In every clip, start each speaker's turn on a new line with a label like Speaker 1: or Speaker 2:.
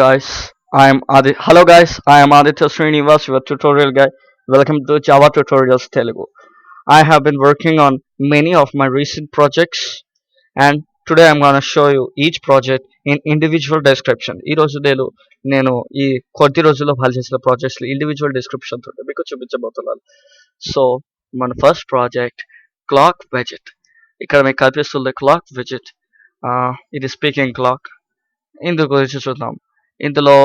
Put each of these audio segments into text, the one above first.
Speaker 1: Guys, I am Adi. Hello guys, I am Aditya Srinivas, your tutorial guy. Welcome to Java Tutorials Telugu. I have been working on many of my recent projects, and today I'm gonna show you each project in individual description. ఈ రోజు నేను ఈ కొద్ది రోజుల్లో వాళ్ళు చేసిన projects individual description తోటి మీకు చూపించబోతున్నాను. సో మన ఫస్ట్ ప్రాజెక్ట్ క్లాక్ వెజెట్. ఇక్కడ మీకు కనిపిస్తుంది క్లాక్ వెజెట్. ఇది స్పీకింగ్ క్లాక్. ఇందు గురించి చూద్దాం. ఇందులో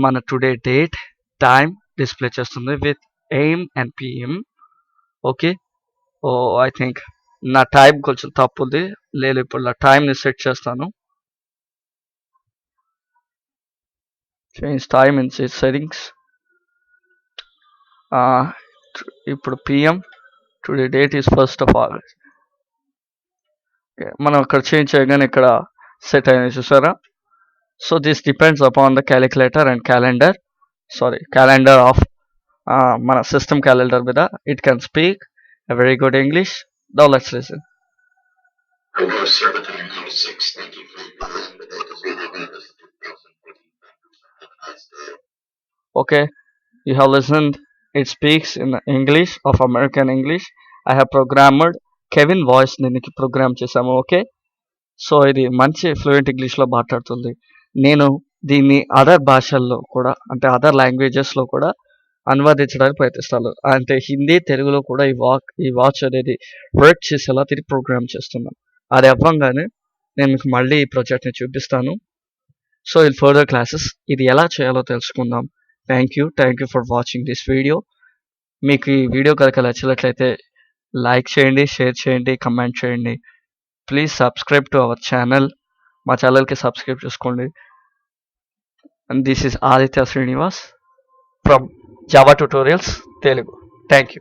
Speaker 1: మన టుడే డేట్ టైం డిస్ప్లే చేస్తుంది with AM and PM. Okay. Oh I think నా టైం కొంచెం తప్పు ఉంది. లేదు, ఇప్పుడు నా టైంని సెట్ చేస్తాను. Change time in settings. ఇప్పుడు PM. Today date is 1st of August. మనం ఇక్కడ చేంజ్ చేయగానే ఇక్కడ సెట్ అయింది, చూసారా? So this depends upon the calculator and calendar of మన system calendar మీద. It can speak a very good English. Now let's listen. Hello, Secretary 96. Thank you for your time. The date is August 2014. Have a nice day. Okay, you have listened. It speaks in English of American English. I have programmed Kevin voice దీనికి programme చేసాము. Okay. So ఇది మంచి fluent ఇంగ్లీష్లో మాట్లాడుతుంది. నేను దీన్ని other భాషల్లో కూడా, అంటే అదర్ లాంగ్వేజెస్లో కూడా అనువదించడానికి ప్రయత్నిస్తాను. అంటే హిందీ, తెలుగులో కూడా ఈ వాచ్ అనేది వర్క్ చేసేలా తిరిగి ప్రోగ్రామ్ చేస్తున్నాను. అది అవ్వంగానే నేను మీకు మళ్ళీ ఈ ప్రాజెక్ట్ని చూపిస్తాను. సో ఇన్ ఫర్దర్ క్లాసెస్ ఇది ఎలా చేయాలో తెలుసుకుందాం. Thank you for watching this video. మీకు ఈ వీడియో కనుక నచ్చినట్లయితే లైక్ చేయండి, షేర్ చేయండి, కమెంట్ చేయండి. Please subscribe to our channel. మా ఛానల్కి సబ్స్క్రైబ్ చేసుకోండి. And this is Aditya Srinivas from Java tutorials Telugu. Thank you.